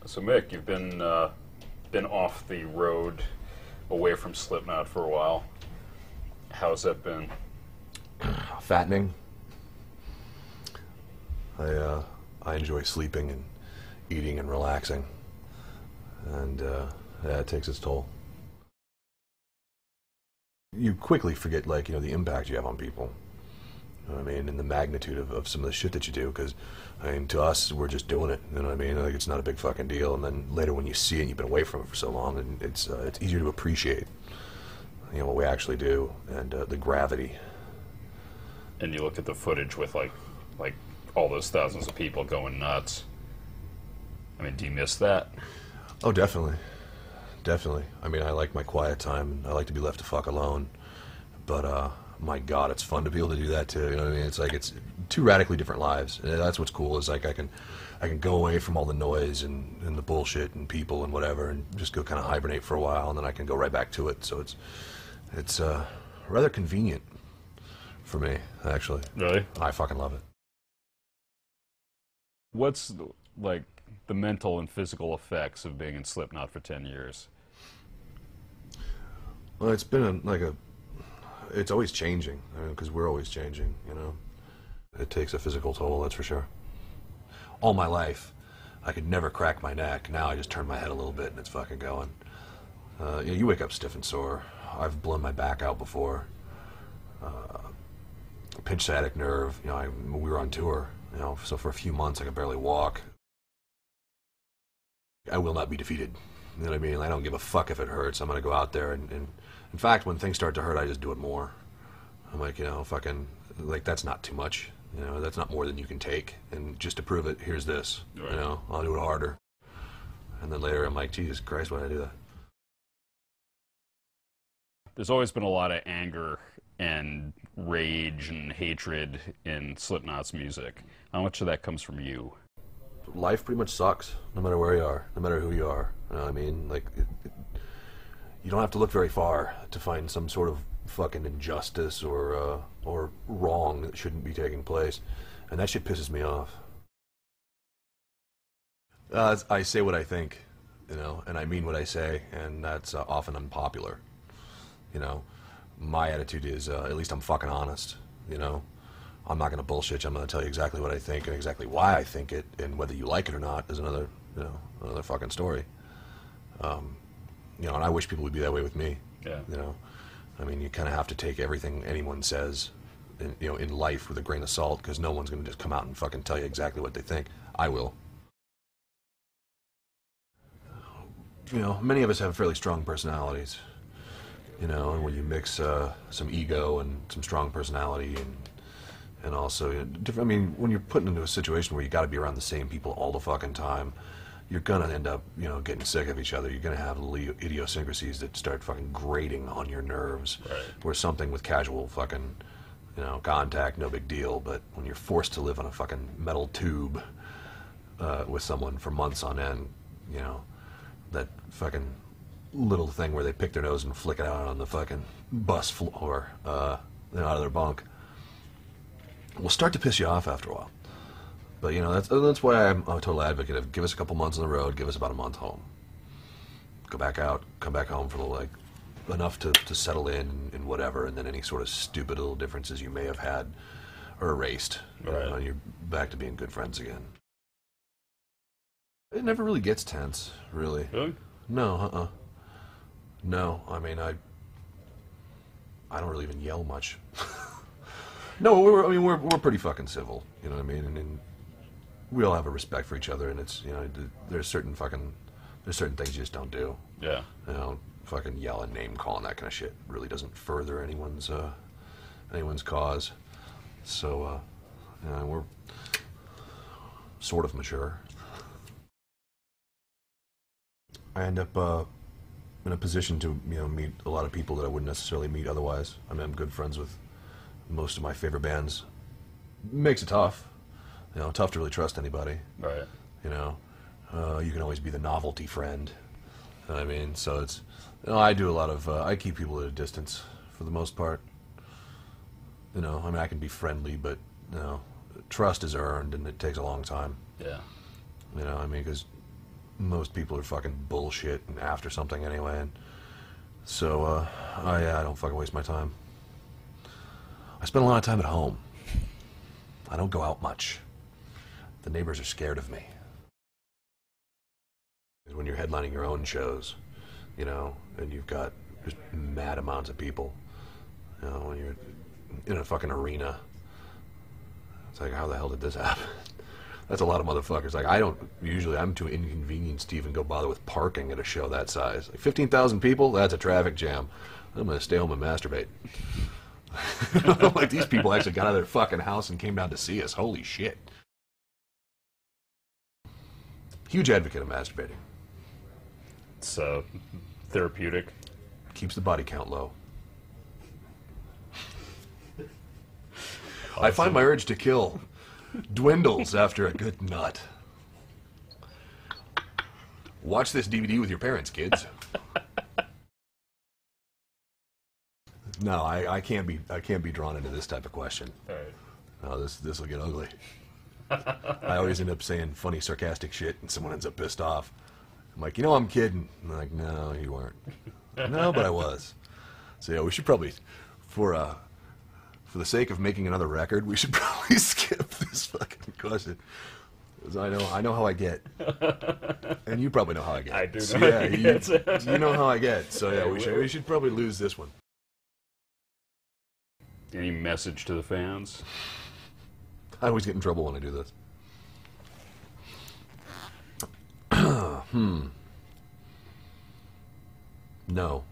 So Mick, you've been off the road, away from Slipknot for a while. How's that been? Fattening. I enjoy sleeping and eating and relaxing, and yeah, it takes its toll. You quickly forget, like, the impact you have on people. You know what I mean? And the magnitude of some of the shit that you do, because, I mean, to us, we're just doing it. You know what I mean? Like, it's not a big fucking deal. And then later when you see it and you've been away from it for so long, and it's easier to appreciate, what we actually do, and the gravity. And you look at the footage with like all those thousands of people going nuts. I mean, do you miss that? Oh, definitely. Definitely. I mean, I like my quiet time. I like to be left to fuck alone. But, my God, it's fun to be able to do that too. You know what I mean? It's like, it's two radically different lives. And that's what's cool, is like I can go away from all the noise and the bullshit and people and whatever, and just go kind of hibernate for a while, and then I can go right back to it. So it's rather convenient for me, actually. Really? I fucking love it. What's like the mental and physical effects of being in Slipknot for 10 years? Well, it's been it's always changing, because we're always changing, It takes a physical toll, that's for sure. All my life, I could never crack my neck. Now I just turn my head a little bit and it's fucking going. You wake up stiff and sore. I've blown my back out before. Pinched sciatic nerve. We were on tour, so for a few months I could barely walk. I will not be defeated. You know what I mean? I don't give a fuck if it hurts. I'm going to go out there and in fact, when things start to hurt, I just do it more. I'm like, fucking, like, that's not too much. That's not more than you can take. And just to prove it, here's this. Right. I'll do it harder. And then later I'm like, Jesus Christ, why did I do that? There's always been a lot of anger and rage and hatred in Slipknot's music. How much of that comes from you? Life pretty much sucks, no matter where you are, no matter who you are. You know what I mean? Like, you don't have to look very far to find some sort of fucking injustice or wrong that shouldn't be taking place, and that shit pisses me off. I say what I think, and I mean what I say, and that's often unpopular. My attitude is, at least I'm fucking honest. I'm not gonna bullshit you. I'm gonna tell you exactly what I think and exactly why I think it, and whether you like it or not is another fucking story. And I wish people would be that way with me. Yeah. I mean, you kind of have to take everything anyone says, in life with a grain of salt, because no one's going to just come out and fucking tell you exactly what they think. I will. Many of us have fairly strong personalities, and when you mix some ego and some strong personality and also, I mean, when you're put into a situation where you got to be around the same people all the fucking time, you're gonna end up, getting sick of each other. You're gonna have little idiosyncrasies that start fucking grating on your nerves. Right. Where something with casual fucking, contact, no big deal. But when you're forced to live on a fucking metal tube with someone for months on end, that fucking little thing where they pick their nose and flick it out on the fucking bus floor, out of their bunk, will start to piss you off after a while. But, that's why I'm a total advocate of give us a couple months on the road, give us about a month home. Go back out, come back home for a little, enough to settle in and whatever, and then any sort of stupid little differences you may have had are erased. Right. And you're back to being good friends again. It never really gets tense, really. Really? No, No, I mean, I don't really even yell much. No, we're pretty fucking civil, you know what I mean? And we all have a respect for each other, and it's, there's certain things you just don't do. Yeah. Fucking yell and name call and that kind of shit really doesn't further anyone's cause. So, we're sort of mature. I end up in a position to, meet a lot of people that I wouldn't necessarily meet otherwise. I mean, I'm good friends with most of my favorite bands. Makes it tough. Tough to really trust anybody. Right. You can always be the novelty friend. You know what I mean? So it's, I do a lot of, I keep people at a distance for the most part. I mean, I can be friendly, but, trust is earned and it takes a long time. Yeah. I mean, because most people are fucking bullshit and after something anyway. And so, I don't fucking waste my time. I spend a lot of time at home. I don't go out much. The neighbors are scared of me. When you're headlining your own shows, you know, and you've got just mad amounts of people, you know, when you're in a fucking arena, it's like, how the hell did this happen? That's a lot of motherfuckers. Like, I'm too inconvenienced to even go bother with parking at a show that size. Like, 15,000 people? That's a traffic jam. I'm going to stay home and masturbate. Like, these people actually got out of their fucking house and came down to see us. Holy shit. Huge advocate of masturbating. It's therapeutic. Keeps the body count low. I find my urge to kill dwindles after a good nut. Watch this DVD with your parents, kids. No, I can't be drawn into this type of question. All right. No, this will get ugly. I always end up saying funny, sarcastic shit, and someone ends up pissed off. I'm like, I'm kidding. I'm like, no, you weren't. No, but I was. So yeah, we should probably, for the sake of making another record, we should probably skip this fucking question. Because I know how I get, and you probably know how I get. I do know. So, yeah, you know how I get. So yeah, we should probably lose this one. Any message to the fans? I always get in trouble when I do this. No.